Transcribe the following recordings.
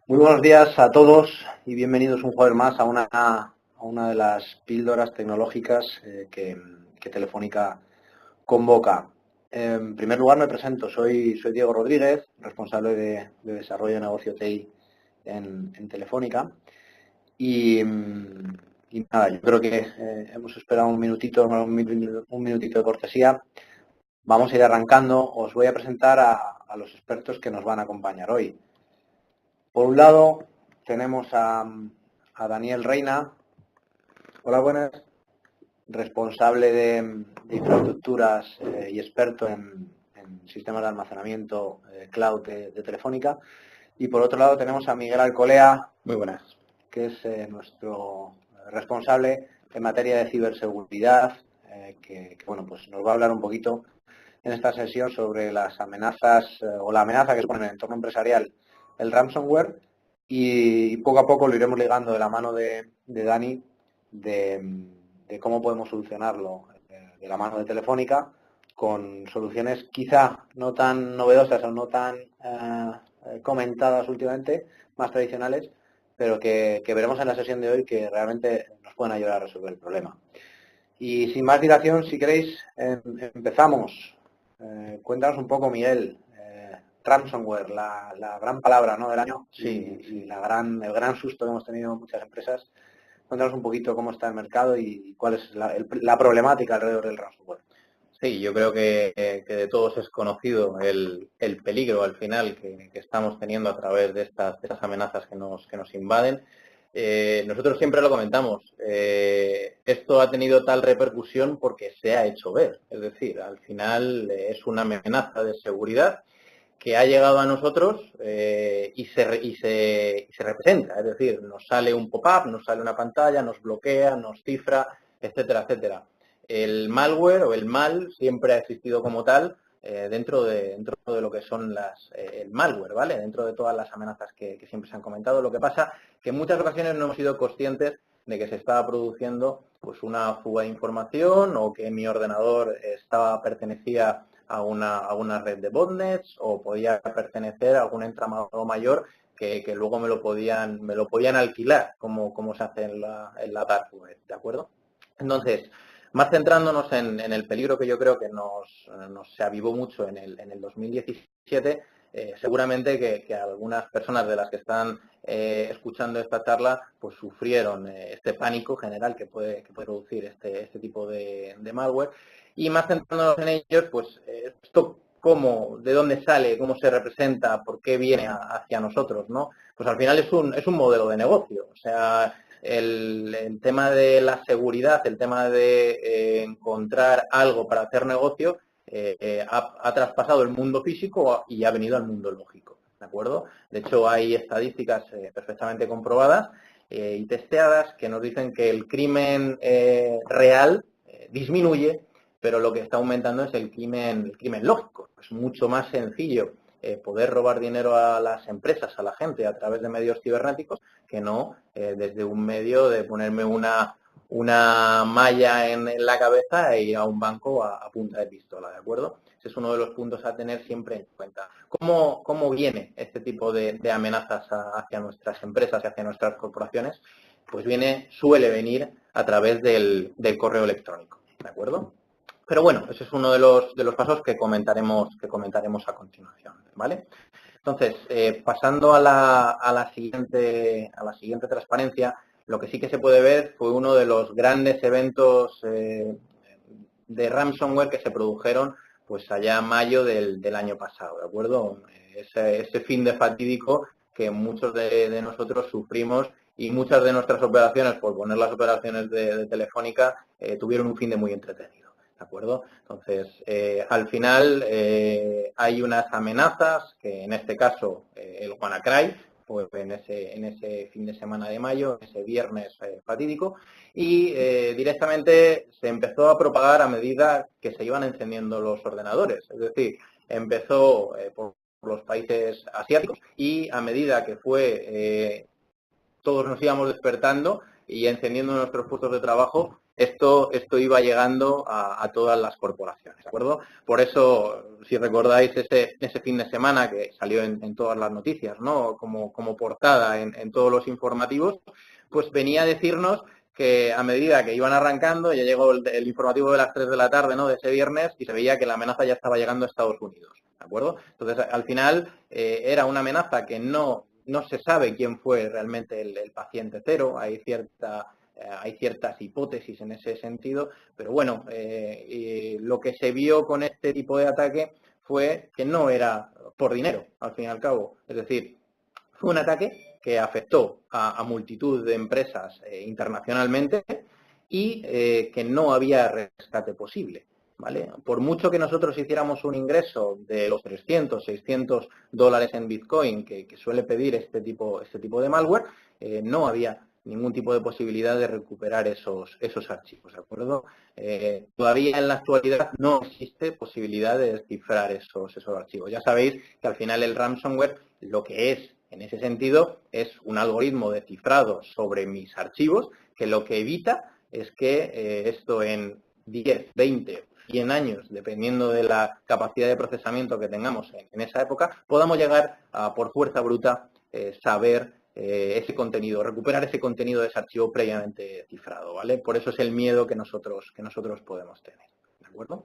Muy buenos días a todos y bienvenidos un jueves más a una de las píldoras tecnológicas que Telefónica convoca. En primer lugar me presento, soy Diego Rodríguez, responsable de desarrollo de negocio TI en Telefónica y nada, yo creo que hemos esperado un minutito de cortesía. Vamos a ir arrancando, os voy a presentar a los expertos que nos van a acompañar hoy. Por un lado, tenemos a Daniel Reina. Hola, buenas. Responsable de infraestructuras y experto en sistemas de almacenamiento cloud de Telefónica. Y por otro lado tenemos a Miguel Alcolea. Muy buenas. Que es nuestro responsable en materia de ciberseguridad, bueno, pues nos va a hablar un poquito en esta sesión sobre las amenazas o la amenaza que supone en el entorno empresarial el ransomware y poco a poco lo iremos ligando de la mano de Dani de cómo podemos solucionarlo de la mano de Telefónica con soluciones quizá no tan novedosas o no tan comentadas últimamente, más tradicionales, pero que veremos en la sesión de hoy que realmente nos pueden ayudar a resolver el problema. Y sin más dilación, si queréis, empezamos. Cuéntanos un poco, Miguel, ransomware, la gran palabra, ¿no?, del año. Sí. Y el gran susto que hemos tenido muchas empresas. Cuéntanos un poquito cómo está el mercado y cuál es la problemática alrededor del ransomware. Sí, yo creo que de todos es conocido el peligro al final que estamos teniendo a través de estas amenazas que nos invaden. Nosotros siempre lo comentamos, esto ha tenido tal repercusión porque se ha hecho ver, es decir, al final es una amenaza de seguridad que ha llegado a nosotros y se representa, es decir, nos sale un pop-up, nos sale una pantalla, nos bloquea, nos cifra, etcétera, etcétera. El malware o el mal siempre ha existido como tal dentro de lo que son el malware, ¿vale? Dentro de todas las amenazas que siempre se han comentado. Lo que pasa que en muchas ocasiones no hemos sido conscientes de que se estaba produciendo pues una fuga de información o que mi ordenador pertenecía a una red de botnets o podía pertenecer a algún entramado mayor que luego me lo podían alquilar, como se hace en la dark web, ¿de acuerdo? Entonces, más centrándonos en el peligro que yo creo que nos se avivó mucho en el 2017, seguramente que algunas personas de las que están escuchando esta charla pues sufrieron este pánico general que puede producir este tipo de malware. Y más centrándonos en ellos, pues esto de dónde sale, cómo se representa, por qué viene hacia nosotros, ¿no? Pues al final es un modelo de negocio. O sea, el tema de la seguridad, el tema de encontrar algo para hacer negocio, ha traspasado el mundo físico y ha venido al mundo lógico, ¿de acuerdo? De hecho, hay estadísticas perfectamente comprobadas y testeadas que nos dicen que el crimen real disminuye, pero lo que está aumentando es el crimen lógico. Es mucho más sencillo poder robar dinero a las empresas, a la gente, a través de medios cibernéticos, que no desde un medio de ponerme una malla en la cabeza e ir a un banco a punta de pistola, ¿de acuerdo? Ese es uno de los puntos a tener siempre en cuenta. ¿Cómo viene este tipo de amenazas hacia nuestras empresas y hacia nuestras corporaciones? Pues suele venir a través del correo electrónico, ¿de acuerdo? Pero bueno, ese es uno de los pasos que comentaremos a continuación, ¿vale? Entonces, pasando a la siguiente transparencia, lo que sí que se puede ver fue uno de los grandes eventos de ransomware que se produjeron pues allá en mayo del año pasado, ¿de acuerdo? Ese fin de fatídico que muchos de nosotros sufrimos y muchas de nuestras operaciones, por poner las operaciones de Telefónica, tuvieron un fin de muy entretenido. ¿De acuerdo? Entonces, al final hay unas amenazas que en este caso el WannaCry, pues en ese fin de semana de mayo, ese viernes fatídico, y directamente se empezó a propagar a medida que se iban encendiendo los ordenadores. Es decir, empezó por los países asiáticos y a medida que todos nos íbamos despertando, y encendiendo nuestros puestos de trabajo, esto iba llegando a todas las corporaciones, ¿de acuerdo? Por eso, si recordáis ese fin de semana que salió en todas las noticias, ¿no? Como portada en todos los informativos, pues venía a decirnos que a medida que iban arrancando, ya llegó el informativo de las 3 de la tarde, ¿no?, de ese viernes, y se veía que la amenaza ya estaba llegando a Estados Unidos, ¿de acuerdo? Entonces, al final, era una amenaza que no se sabe quién fue realmente el paciente cero, hay ciertas hipótesis en ese sentido, pero bueno, lo que se vio con este tipo de ataque fue que no era por dinero, al fin y al cabo. Es decir, fue un ataque que afectó a multitud de empresas internacionalmente y que no había rescate posible, ¿vale? Por mucho que nosotros hiciéramos un ingreso de los 300, 600 dólares en Bitcoin que suele pedir este tipo de malware, no había ningún tipo de posibilidad de recuperar esos archivos, ¿de acuerdo? Todavía en la actualidad no existe posibilidad de descifrar esos archivos. Ya sabéis que al final el ransomware lo que es, en ese sentido, es un algoritmo de cifrado sobre mis archivos que lo que evita es que esto en 10, 20, 100 años, dependiendo de la capacidad de procesamiento que tengamos en esa época, podamos llegar a, por fuerza bruta, saber ese contenido, recuperar ese contenido de ese archivo previamente cifrado, ¿vale? Por eso es el miedo que nosotros podemos tener, ¿de acuerdo?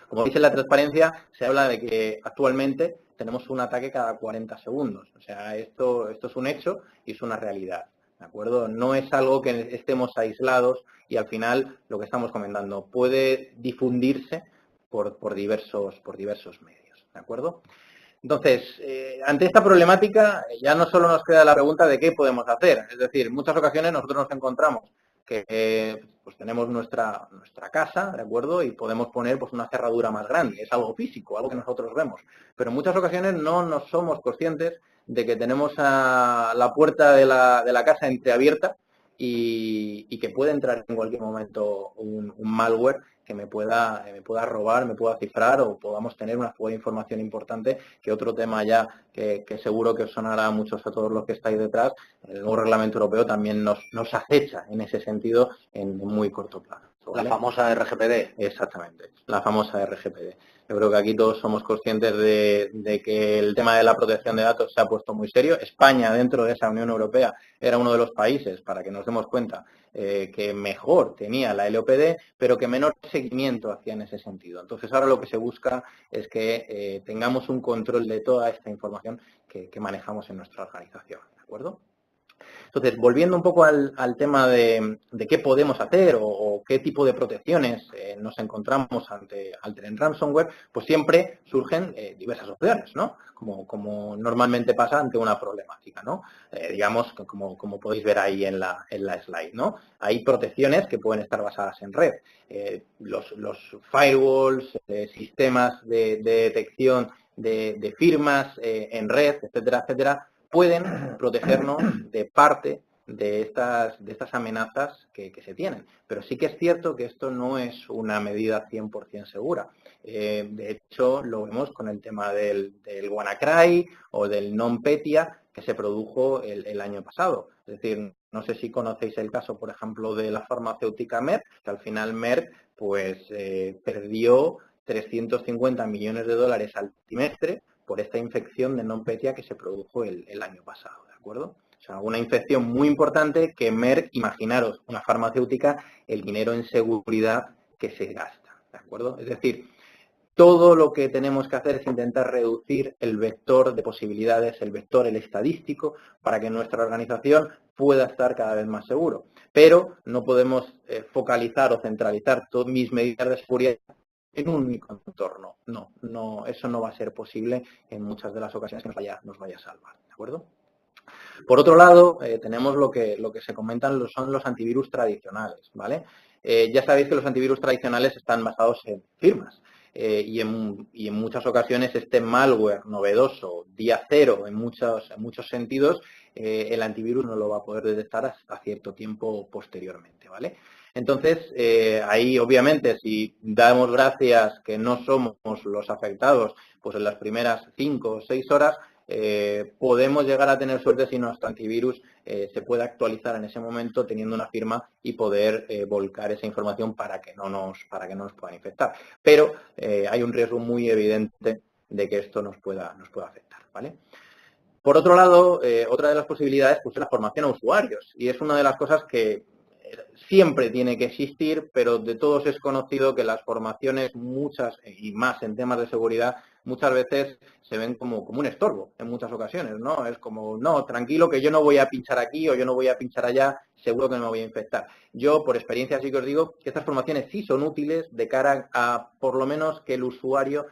Como dice la transparencia, se habla de que actualmente tenemos un ataque cada 40 segundos. O sea, esto es un hecho y es una realidad, ¿de acuerdo? No es algo que estemos aislados y al final lo que estamos comentando puede difundirse por diversos medios, ¿de acuerdo? Entonces, ante esta problemática ya no solo nos queda la pregunta de qué podemos hacer. Es decir, en muchas ocasiones nosotros nos encontramos que pues tenemos nuestra casa, ¿de acuerdo? Y podemos poner pues una cerradura más grande. Es algo físico, algo que nosotros vemos. Pero en muchas ocasiones no nos somos conscientes de que tenemos la puerta de la casa entreabierta y que puede entrar en cualquier momento un malware que me pueda robar, me pueda cifrar o podamos tener una fuga de información importante, que otro tema ya que seguro que os sonará a muchos a todos los que estáis detrás, el nuevo reglamento europeo también nos acecha en ese sentido en muy corto plazo, ¿vale? La famosa RGPD. Exactamente, la famosa RGPD. Yo creo que aquí todos somos conscientes de que el tema de la protección de datos se ha puesto muy serio. España, dentro de esa Unión Europea, era uno de los países, para que nos demos cuenta, que mejor tenía la LOPD, pero que menor seguimiento hacía en ese sentido. Entonces, ahora lo que se busca es que tengamos un control de toda esta información que manejamos en nuestra organización, ¿de acuerdo? Entonces, volviendo un poco al tema de qué podemos hacer o qué tipo de protecciones nos encontramos ante el ransomware, pues siempre surgen diversas opciones, ¿no? Como normalmente pasa ante una problemática, ¿no? Digamos, como podéis ver ahí en la slide, ¿no? Hay protecciones que pueden estar basadas en red. Los firewalls, sistemas de detección de firmas en red, etcétera, etcétera, pueden protegernos de parte de estas amenazas que se tienen. Pero sí que es cierto que esto no es una medida 100% segura. De hecho, lo vemos con el tema del WannaCry o del NotPetya que se produjo el año pasado. Es decir, no sé si conocéis el caso, por ejemplo, de la farmacéutica Merck, que al final Merck pues, perdió 350 millones de dólares al trimestre por esta infección de NotPetya que se produjo el año pasado, ¿de acuerdo? O sea, una infección muy importante que Merck, imaginaros, una farmacéutica, el dinero en seguridad que se gasta, ¿de acuerdo? Es decir, todo lo que tenemos que hacer es intentar reducir el vector de posibilidades, el estadístico, para que nuestra organización pueda estar cada vez más seguro. Pero no podemos focalizar o centralizar todas mis medidas de seguridad en un único entorno. No, eso no va a ser posible en muchas de las ocasiones que nos vaya a salvar, ¿de acuerdo? Por otro lado, tenemos lo que se comentan son los antivirus tradicionales, ¿vale? Ya sabéis que los antivirus tradicionales están basados en firmas y en muchas ocasiones este malware novedoso, día cero en muchos sentidos, el antivirus no lo va a poder detectar hasta cierto tiempo posteriormente, ¿vale? Entonces, ahí obviamente si damos gracias que no somos los afectados, pues en las primeras 5 o 6 horas, podemos llegar a tener suerte si nuestro antivirus se puede actualizar en ese momento teniendo una firma y poder volcar esa información para que no nos puedan infectar. Pero hay un riesgo muy evidente de que esto nos pueda afectar, ¿vale? Por otro lado, otra de las posibilidades pues, es la formación a usuarios, y es una de las cosas que siempre tiene que existir, pero de todos es conocido que las formaciones, muchas y más en temas de seguridad, muchas veces se ven como un estorbo en muchas ocasiones, ¿no? Es como, no, tranquilo que yo no voy a pinchar aquí o yo no voy a pinchar allá, seguro que no me voy a infectar. Yo, por experiencia, sí que os digo que estas formaciones sí son útiles de cara a, por lo menos, que el usuario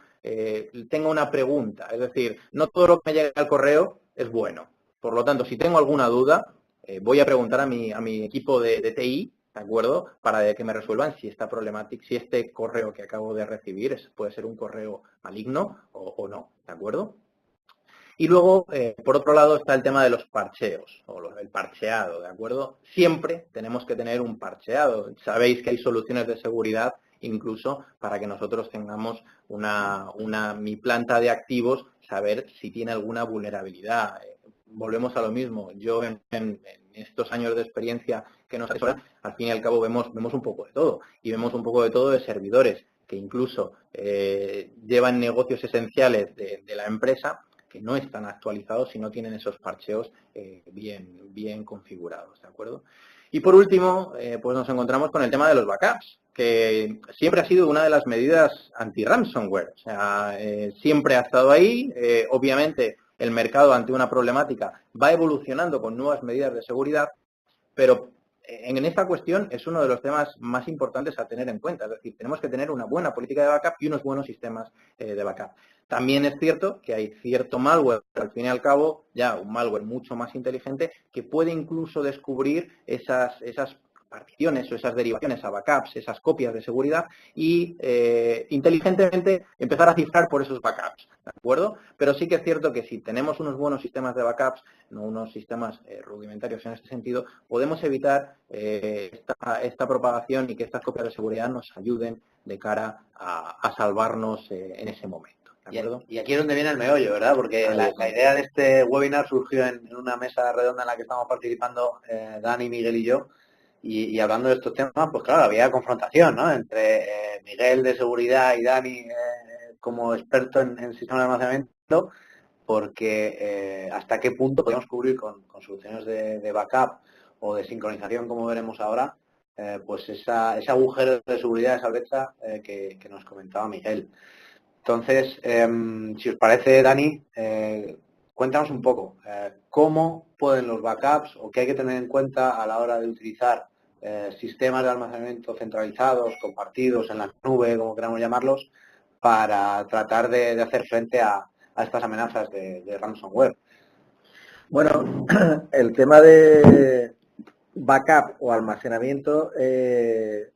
tenga una pregunta. Es decir, no todo lo que me llega al correo es bueno. Por lo tanto, si tengo alguna duda, voy a preguntar a mi equipo de TI, ¿de acuerdo? Para que me resuelvan si esta problemática, si este correo que acabo de recibir puede ser un correo maligno o no, ¿de acuerdo? Y luego, por otro lado, está el tema de los parcheos, o el parcheado, ¿de acuerdo? Siempre tenemos que tener un parcheado. Sabéis que hay soluciones de seguridad incluso para que nosotros tengamos mi planta de activos, saber si tiene alguna vulnerabilidad. Volvemos a lo mismo. Yo en estos años de experiencia que nos asesoran, al fin y al cabo vemos un poco de todo. Y vemos un poco de todo de servidores que incluso llevan negocios esenciales de la empresa que no están actualizados si no tienen esos parcheos bien configurados, ¿de acuerdo? Y por último, pues nos encontramos con el tema de los backups, que siempre ha sido una de las medidas anti-ransomware. O sea, siempre ha estado ahí. Obviamente, el mercado ante una problemática va evolucionando con nuevas medidas de seguridad, pero en esta cuestión es uno de los temas más importantes a tener en cuenta. Es decir, tenemos que tener una buena política de backup y unos buenos sistemas de backup. También es cierto que hay cierto malware, al fin y al cabo, ya un malware mucho más inteligente, que puede incluso descubrir esas particiones o esas derivaciones a backups, esas copias de seguridad y inteligentemente empezar a cifrar por esos backups, ¿de acuerdo? Pero sí que es cierto que si tenemos unos buenos sistemas de backups, no unos sistemas rudimentarios en este sentido, podemos evitar esta propagación y que estas copias de seguridad nos ayuden de cara a salvarnos en ese momento. ¿De acuerdo? Y aquí es donde viene el meollo, ¿verdad? Porque la idea de este webinar surgió en una mesa redonda en la que estamos participando Dani, Miguel y yo, y hablando de estos temas, pues claro, había confrontación, ¿no? Entre Miguel de seguridad y Dani como experto en sistemas de almacenamiento, porque hasta qué punto podemos cubrir con soluciones de backup o de sincronización, como veremos ahora, pues ese agujero de seguridad, esa brecha que nos comentaba Miguel. Entonces, si os parece, Dani, cuéntanos un poco cómo pueden los backups o qué hay que tener en cuenta a la hora de utilizar sistemas de almacenamiento centralizados, compartidos en la nube, como queramos llamarlos, para tratar de hacer frente a estas amenazas de ransomware. Bueno, el tema de backup o almacenamiento es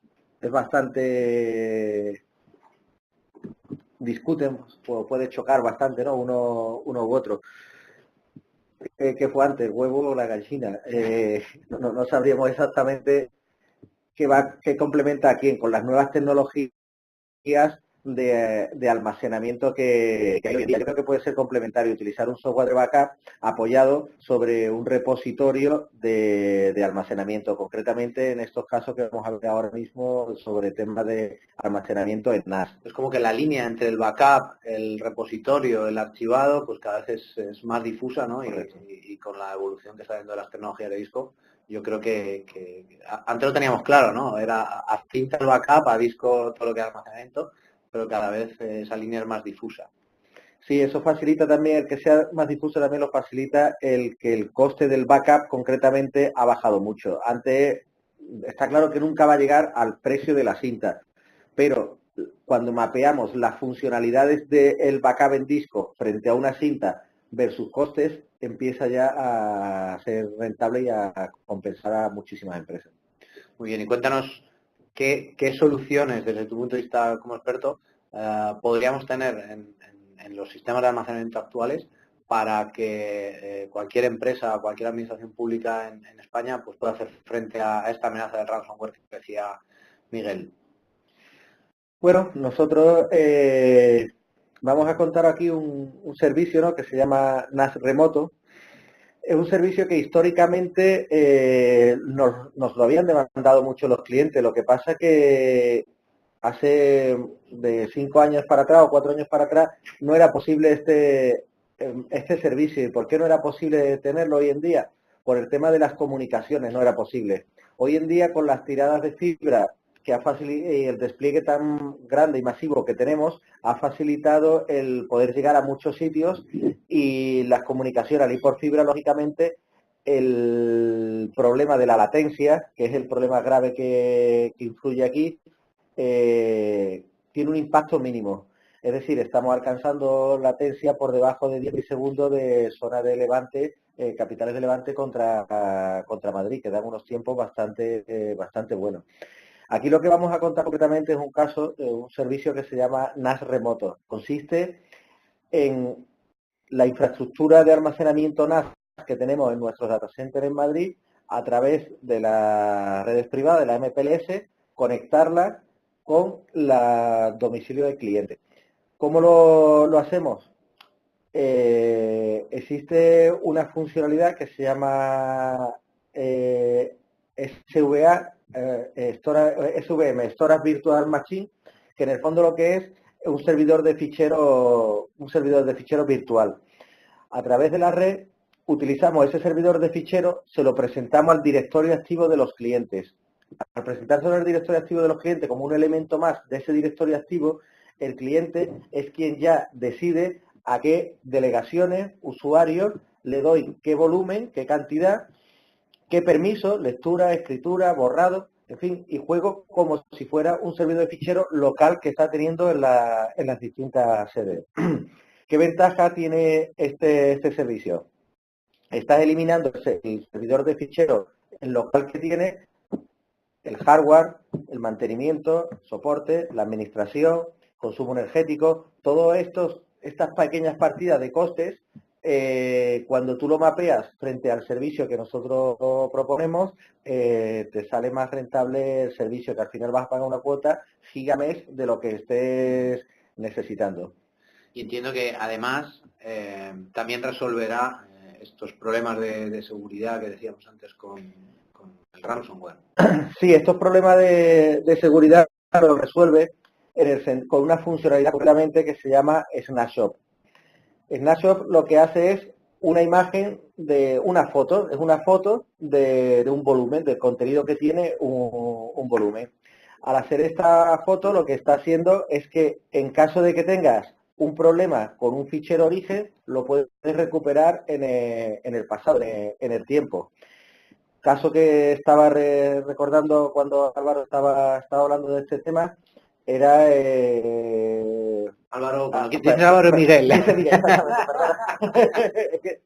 bastante, discuten, puede chocar bastante, ¿no? Uno u otro. ¿Qué fue antes, el huevo o la gallina? No sabríamos exactamente qué complementa a quién con las nuevas tecnologías de almacenamiento que hay hoy en día. Yo creo que puede ser complementario utilizar un software de backup apoyado sobre un repositorio de almacenamiento, concretamente en estos casos que vamos a ver ahora mismo sobre temas de almacenamiento en NAS. Es como que la línea entre el backup, el repositorio, el archivado, pues cada vez es más difusa, ¿no? Y con la evolución que está habiendo de las tecnologías de disco, yo creo que antes lo teníamos claro, ¿no? Era a cinta el backup, a disco todo lo que es almacenamiento, pero cada vez esa línea es más difusa. Sí, eso facilita también, el que sea más difuso también lo facilita el que el coste del backup concretamente ha bajado mucho. Antes está claro que nunca va a llegar al precio de la cinta, pero cuando mapeamos las funcionalidades del backup en disco frente a una cinta versus costes, empieza ya a ser rentable y a compensar a muchísimas empresas. Muy bien, y cuéntanos qué soluciones, desde tu punto de vista como experto, podríamos tener en los sistemas de almacenamiento actuales para que cualquier empresa, cualquier administración pública en España pues pueda hacer frente a esta amenaza de ransomware que decía Miguel. Bueno, nosotros vamos a contar aquí un servicio, ¿no?, que se llama NAS Remoto. Es un servicio que históricamente nos lo habían demandado mucho los clientes. Lo que pasa que hace de 5 años para atrás o 4 años para atrás no era posible este servicio. ¿Y por qué no era posible tenerlo hoy en día? Por el tema de las comunicaciones no era posible. Hoy en día, con las tiradas de fibra que ha facilitado y el despliegue tan grande y masivo que tenemos, ha facilitado el poder llegar a muchos sitios, y las comunicaciones al ir por fibra, lógicamente, el problema de la latencia, que es el problema grave que influye aquí, tiene un impacto mínimo. Es decir, estamos alcanzando latencia por debajo de 10 milisegundos de zona de Levante, capitales de Levante contra Madrid, que dan unos tiempos bastante buenos. Aquí lo que vamos a contar concretamente es un caso de un servicio que se llama NAS Remoto. Consiste en la infraestructura de almacenamiento NAS que tenemos en nuestros data centers en Madrid, a través de las redes privadas, de la MPLS, conectarla con el domicilio del cliente. ¿Cómo lo hacemos? Existe una funcionalidad que se llama SVM, Storage Virtual Machine, que en el fondo lo que es un servidor de ficheros virtual. A través de la red utilizamos ese servidor de ficheros, se lo presentamos al directorio activo de los clientes. Al presentárselo al directorio activo de los clientes como un elemento más de ese directorio activo, el cliente es quien ya decide a qué delegaciones, usuarios, le doy qué volumen, qué cantidad, qué permiso, lectura, escritura, borrado, en fin, y juego como si fuera un servidor de ficheros local que está teniendo en las distintas sedes. ¿Qué ventaja tiene este servicio? Estás eliminando el servidor de ficheros, el local que tiene, el hardware, el mantenimiento, soporte, la administración, consumo energético, todas estas pequeñas partidas de costes, cuando tú lo mapeas frente al servicio que nosotros proponemos, te sale más rentable el servicio, que al final vas a pagar una cuota gigamés de lo que estés necesitando. Y entiendo que además también resolverá estos problemas de seguridad que decíamos antes con el ransomware. Sí, estos problemas de seguridad lo resuelve con una funcionalidad concretamente que se llama Snapshot. Snapshot lo que hace es una imagen de una foto, es una foto de un volumen, del contenido que tiene un volumen. Al hacer esta foto, lo que está haciendo es que, en caso de que tengas un problema con un fichero origen, lo puedes recuperar en el pasado, en el tiempo. Caso que estaba recordando cuando Álvaro estaba hablando de este tema, era Álvaro, Álvaro Miguel. Es que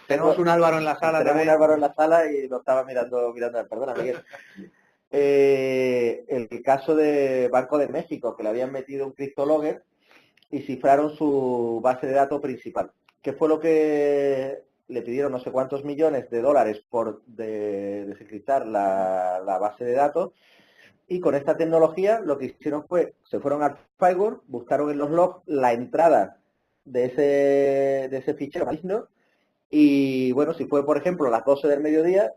tenemos un Álvaro en la sala. Tenemos un Álvaro en la sala y lo estaba mirando. Perdona, Miguel. El caso de Banco de México, que le habían metido un CryptoLogger y cifraron su base de datos principal. ¿Qué fue lo que le pidieron? No sé cuántos millones de dólares por desencriptar la base de datos. Y con esta tecnología lo que hicieron fue, se fueron al firewall, buscaron en los logs la entrada de ese fichero maligno, y bueno, si fue por ejemplo a las 12 del mediodía,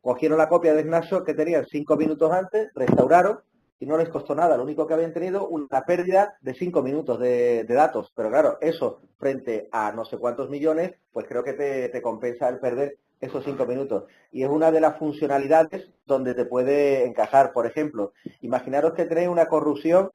cogieron la copia de Snapshot que tenían 5 minutos antes, restauraron y no les costó nada. Lo único que habían tenido una pérdida de 5 minutos de datos. Pero claro, eso frente a no sé cuántos millones, pues creo que te compensa el perder esos 5 minutos. Y es una de las funcionalidades donde te puede encajar. Por ejemplo, imaginaros que tenéis una corrupción,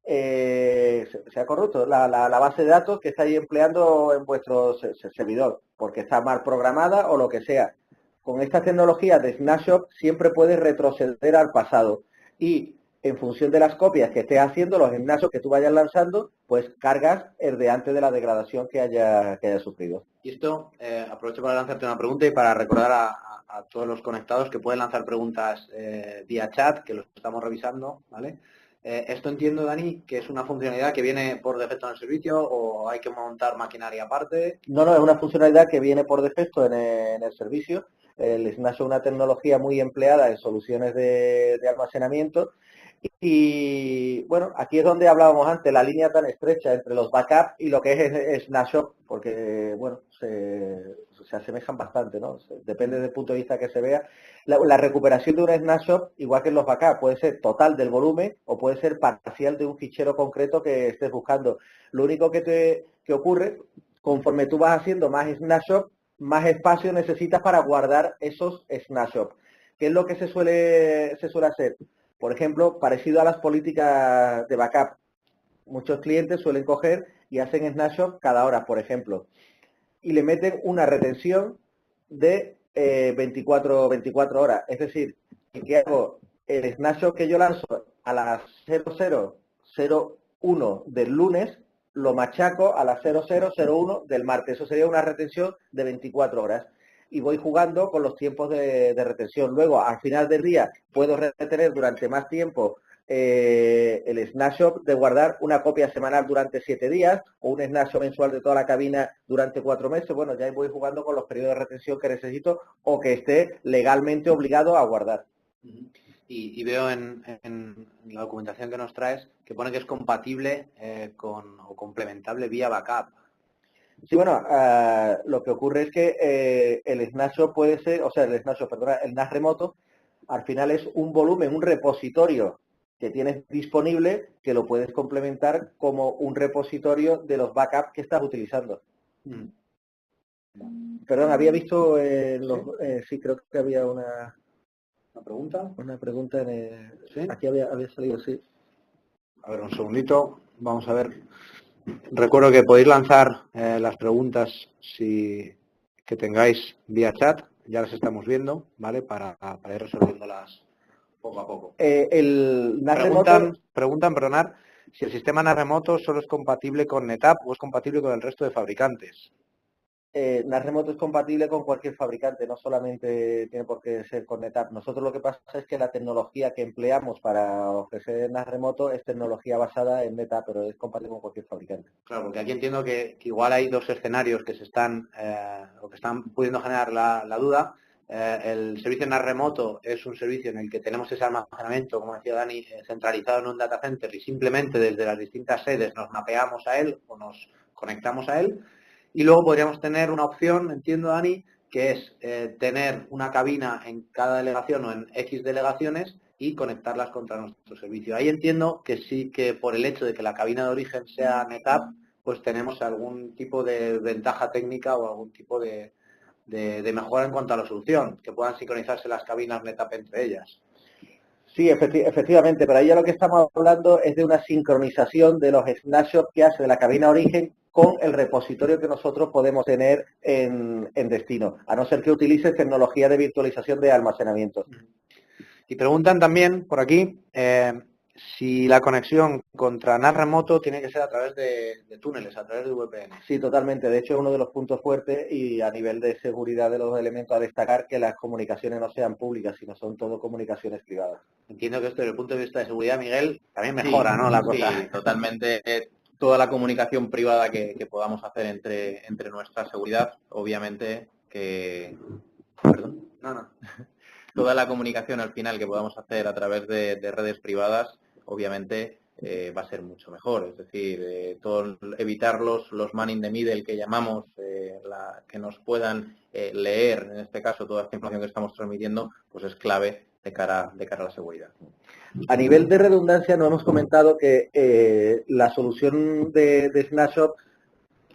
se ha corrupto la base de datos que estáis empleando en vuestro servidor, porque está mal programada o lo que sea. Con esta tecnología de Snapshot siempre puedes retroceder al pasado y, en función de las copias que estés haciendo, los snapshots que tú vayas lanzando, pues cargas el de antes de la degradación que haya sufrido. Y esto, aprovecho para lanzarte una pregunta y para recordar a todos los conectados que pueden lanzar preguntas vía chat, que lo estamos revisando, ¿vale? Esto entiendo, Dani, que es una funcionalidad que viene por defecto en el servicio, o hay que montar maquinaria aparte. No, es una funcionalidad que viene por defecto en el servicio. El Snapshot es una tecnología muy empleada en soluciones de almacenamiento, Y bueno, aquí es donde hablábamos antes, la línea tan estrecha entre los backups y lo que es Snapshot, porque bueno, se asemejan bastante, ¿no? Depende del punto de vista que se vea. La recuperación de un Snapshot, igual que en los backups, puede ser total del volumen o puede ser parcial de un fichero concreto que estés buscando. Lo único que ocurre, conforme tú vas haciendo más Snapshot, más espacio necesitas para guardar esos Snapshots. ¿Qué es lo que se suele hacer? Por ejemplo, parecido a las políticas de backup. Muchos clientes suelen coger y hacen snapshot cada hora, por ejemplo, y le meten una retención de 24 horas. Es decir, que hago el snapshot que yo lanzo a las 00:01 del lunes, lo machaco a las 00:01 del martes. Eso sería una retención de 24 horas. Y voy jugando con los tiempos de retención. Luego, al final del día, puedo retener durante más tiempo el snapshot de guardar una copia semanal durante 7 días o un snapshot mensual de toda la cabina durante 4 meses. Bueno, ya voy jugando con los periodos de retención que necesito o que esté legalmente obligado a guardar. Y veo en la documentación que nos traes que pone que es compatible o complementable vía backup. Sí, bueno, lo que ocurre es que el snapshot puede ser, o sea, el NAS remoto, al final es un volumen, un repositorio que tienes disponible que lo puedes complementar como un repositorio de los backups que estás utilizando. Perdón, había visto, sí, creo que había una pregunta. Una pregunta ¿sí? Aquí había salido, sí. A ver, un segundito, vamos a ver. Recuerdo que podéis lanzar las preguntas que tengáis vía chat, ya las estamos viendo, ¿vale? Para ir resolviéndolas poco a poco. Preguntan, perdonad, si el sistema NAS remoto solo es compatible con NetApp o es compatible con el resto de fabricantes. NAS remoto es compatible con cualquier fabricante, no solamente tiene por qué ser con NetApp. Nosotros lo que pasa es que la tecnología que empleamos para ofrecer NAS remoto es tecnología basada en NetApp, pero es compatible con cualquier fabricante. Claro, porque aquí entiendo que igual hay dos escenarios que se están o que están pudiendo generar la duda. El servicio NAS remoto es un servicio en el que tenemos ese almacenamiento, como decía Dani, centralizado en un data center y simplemente desde las distintas sedes nos mapeamos a él o nos conectamos a él. Y luego podríamos tener una opción, entiendo Dani, que es tener una cabina en cada delegación o en X delegaciones y conectarlas contra nuestro servicio. Ahí entiendo que sí que por el hecho de que la cabina de origen sea NetApp, pues tenemos algún tipo de ventaja técnica o algún tipo de mejora en cuanto a la solución, que puedan sincronizarse las cabinas NetApp entre ellas. Sí, efectivamente, pero ahí ya lo que estamos hablando es de una sincronización de los snapshots que hace de la cabina origen con el repositorio que nosotros podemos tener en destino, a no ser que utilices tecnología de virtualización de almacenamiento. Y preguntan también por aquí si la conexión contra NAS remoto tiene que ser a través de túneles, a través de VPN. Sí, totalmente. De hecho, es uno de los puntos fuertes y a nivel de seguridad de los elementos a destacar que las comunicaciones no sean públicas, sino son todo comunicaciones privadas. Entiendo que esto desde el punto de vista de seguridad, Miguel, también mejora, sí, ¿no? La cosa. Sí, totalmente. Toda la comunicación privada que podamos hacer entre nuestra seguridad, obviamente que... Perdón. No. Toda la comunicación al final que podamos hacer a través de redes privadas, obviamente va a ser mucho mejor. Es decir, evitar los man in the middle que llamamos, que nos puedan leer, en este caso, toda esta información que estamos transmitiendo, pues es clave de cara a la seguridad. A nivel de redundancia, nos hemos comentado que la solución de Snapshot,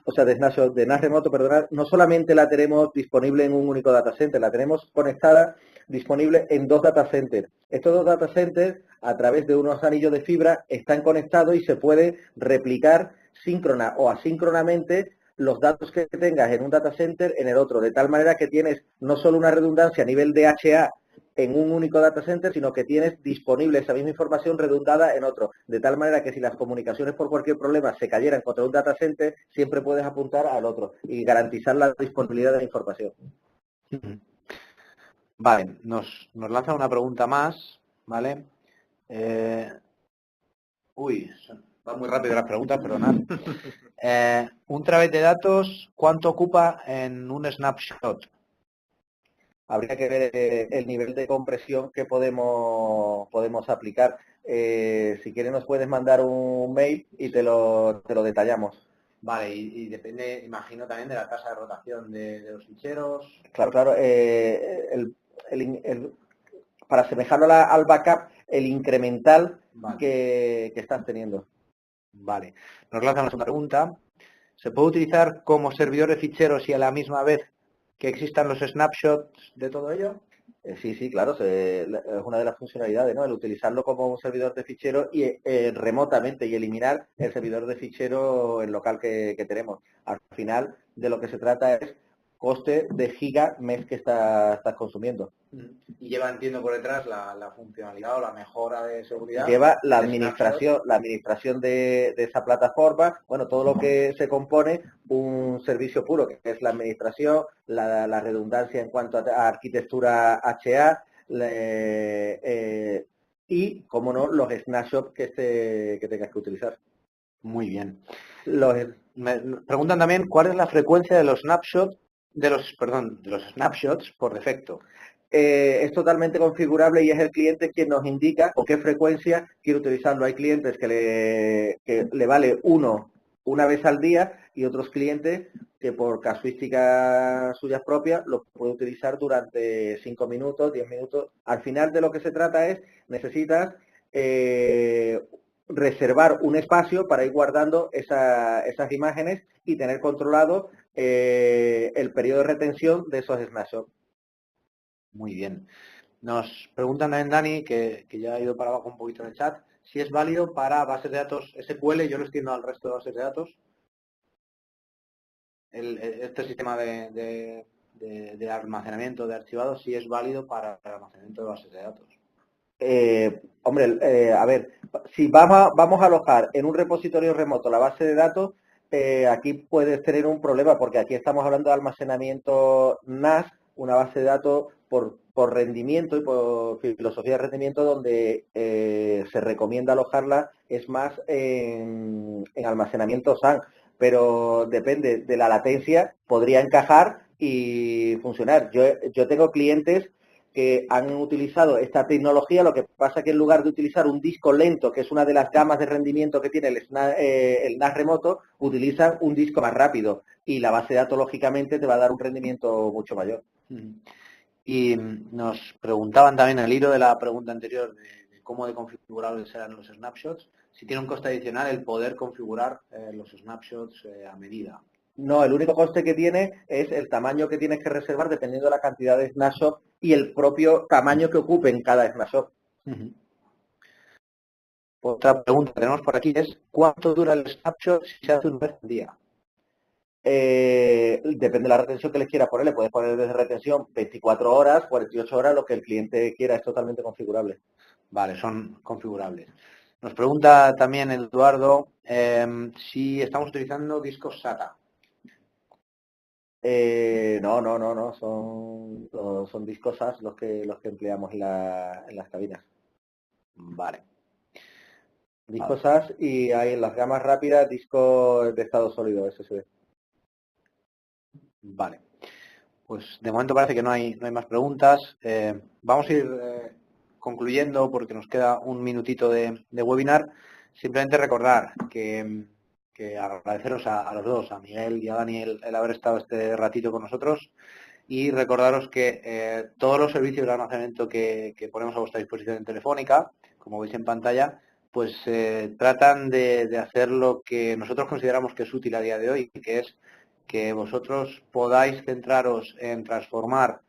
o sea, de NAS remoto, perdonad, no solamente la tenemos disponible en un único data center, la tenemos conectada, disponible en 2 data centers. Estos 2 data centers, a través de unos anillos de fibra, están conectados y se puede replicar síncrona o asíncronamente los datos que tengas en un data center en el otro, de tal manera que tienes no solo una redundancia a nivel de HA en un único data center, sino que tienes disponible esa misma información redundada en otro, de tal manera que si las comunicaciones por cualquier problema se cayeran contra un data center, siempre puedes apuntar al otro y garantizar la disponibilidad de la información. Vale, nos lanza una pregunta más, ¿vale? Va muy rápido las preguntas, perdonad. Un terabyte de datos, ¿cuánto ocupa en un snapshot? habría que ver el nivel de compresión que podemos aplicar. Si quieres nos puedes mandar un mail y te lo detallamos. Vale, y depende, imagino, también de la tasa de rotación de los ficheros. Claro, para asemejarlo al backup, el incremental Vale. que estás teniendo. Vale. Nos lanzamos una pregunta. ¿Se puede utilizar como servidor de ficheros y a la misma vez que existan los snapshots de todo ello? Sí, claro, es una de las funcionalidades, ¿no? El utilizarlo como un servidor de ficheros y remotamente y eliminar el servidor de ficheros en local que tenemos. Al final, de lo que se trata es coste de giga mes que estás consumiendo. Y lleva, entiendo, por detrás la funcionalidad o la mejora de seguridad. Lleva la administración de esa plataforma, bueno, todo lo que se compone un servicio puro, que es la administración, la redundancia en cuanto a arquitectura HA, y, como no, los snapshots que tengas que utilizar. Muy bien. Me preguntan también cuál es la frecuencia de los snapshots, de los snapshots por defecto. Es totalmente configurable y es el cliente quien nos indica con qué frecuencia quiere utilizarlo. Hay clientes que le vale una vez al día y otros clientes que por casuísticas suyas propias lo puede utilizar durante 5 minutos, 10 minutos. Al final de lo que se trata es, necesitas reservar un espacio para ir guardando esas imágenes y tener controlado el periodo de retención de esos snapshots. Muy bien. Nos preguntan también, Dani, que ya ha ido para abajo un poquito en el chat, si es válido para bases de datos SQL, yo lo extiendo al resto de bases de datos, este sistema de almacenamiento de archivados, si es válido para el almacenamiento de bases de datos. A ver, si vamos a alojar en un repositorio remoto la base de datos, aquí puedes tener un problema, porque aquí estamos hablando de almacenamiento NAS, una base de datos por rendimiento y por filosofía de rendimiento, donde se recomienda alojarla es más en almacenamiento SAN, pero depende de la latencia, podría encajar y funcionar. Yo tengo clientes que han utilizado esta tecnología, lo que pasa que en lugar de utilizar un disco lento, que es una de las gamas de rendimiento que tiene el NAS remoto, utilizan un disco más rápido y la base de datos, lógicamente, te va a dar un rendimiento mucho mayor. Y nos preguntaban también, al hilo de la pregunta anterior, de cómo de configurables eran los snapshots, si tiene un coste adicional el poder configurar los snapshots a medida. No, el único coste que tiene es el tamaño que tienes que reservar dependiendo de la cantidad de snapshots y el propio tamaño que ocupe en cada snapshot. Otra pregunta que tenemos por aquí es, ¿cuánto dura el snapshot si se hace una vez al día? Depende de la retención que les quiera poner. Le puedes poner desde retención 24 horas, 48 horas, lo que el cliente quiera, es totalmente configurable. Vale, son configurables. Nos pregunta también Eduardo si estamos utilizando discos SATA. No, son discos SAS los que empleamos en las cabinas. Vale. Discos SAS, y hay en las gamas rápidas discos de estado sólido, SSD. Vale. Pues de momento parece que no hay más preguntas. Vamos a ir concluyendo porque nos queda un minutito de webinar. Simplemente recordar que agradeceros a los dos, a Miguel y a Daniel, el haber estado este ratito con nosotros, y recordaros que todos los servicios de almacenamiento que ponemos a vuestra disposición en Telefónica, como veis en pantalla, pues tratan de hacer lo que nosotros consideramos que es útil a día de hoy, que es que vosotros podáis centraros en transformar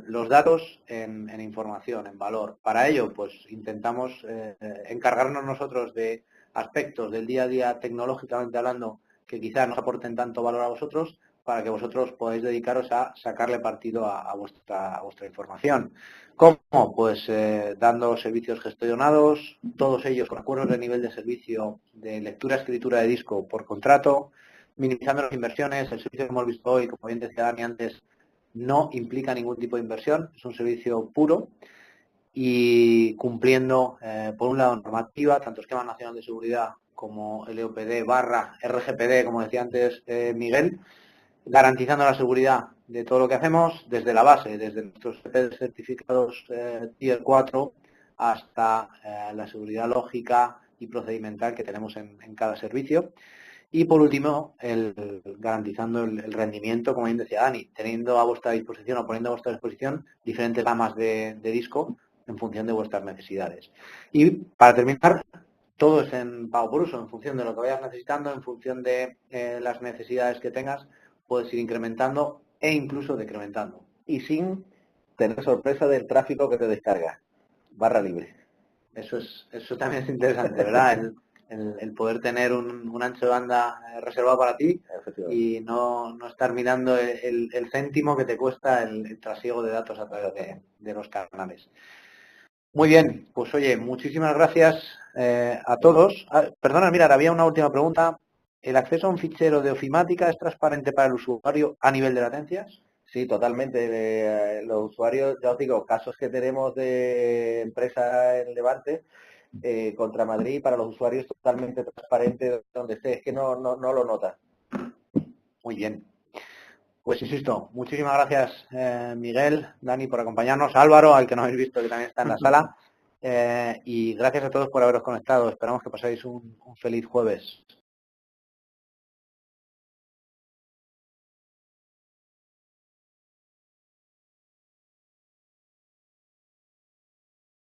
los datos en información, en valor. Para ello, pues intentamos encargarnos nosotros de aspectos del día a día tecnológicamente hablando que quizá no os aporten tanto valor a vosotros, para que vosotros podáis dedicaros a sacarle partido a vuestra información. ¿Cómo? Pues dando servicios gestionados, todos ellos con acuerdos de nivel de servicio de lectura-escritura de disco por contrato, minimizando las inversiones. El servicio que hemos visto hoy, como bien decía Dani antes, no implica ningún tipo de inversión, es un servicio puro y cumpliendo, por un lado, normativa, tanto Esquema Nacional de Seguridad como LOPD / RGPD, como decía antes Miguel, garantizando la seguridad de todo lo que hacemos desde la base, desde nuestros certificados Tier 4 hasta la seguridad lógica y procedimental que tenemos en cada servicio. Y por último, garantizando el rendimiento, como bien decía Dani, teniendo a vuestra disposición o poniendo a vuestra disposición diferentes gamas de disco en función de vuestras necesidades. Y para terminar, todo es en pago por uso, en función de lo que vayas necesitando, en función de las necesidades que tengas, puedes ir incrementando e incluso decrementando. Y sin tener sorpresa del tráfico que te descarga. Barra libre. Eso también es interesante, ¿verdad? El poder tener un ancho de banda reservado para ti y no estar mirando el céntimo que te cuesta el trasiego de datos a través de los canales. Muy bien, pues oye, muchísimas gracias a todos. Perdona, mira, había una última pregunta. ¿El acceso a un fichero de ofimática es transparente para el usuario a nivel de latencias? Sí, totalmente. Los usuarios, ya os digo, casos que tenemos de empresa en Levante contra Madrid, para los usuarios totalmente transparente donde esté, es que no lo nota. Muy bien. Pues insisto, muchísimas gracias Miguel, Dani, por acompañarnos, Álvaro, al que no habéis visto, que también está en la sala, y gracias a todos por haberos conectado. Esperamos que pasáis un feliz jueves.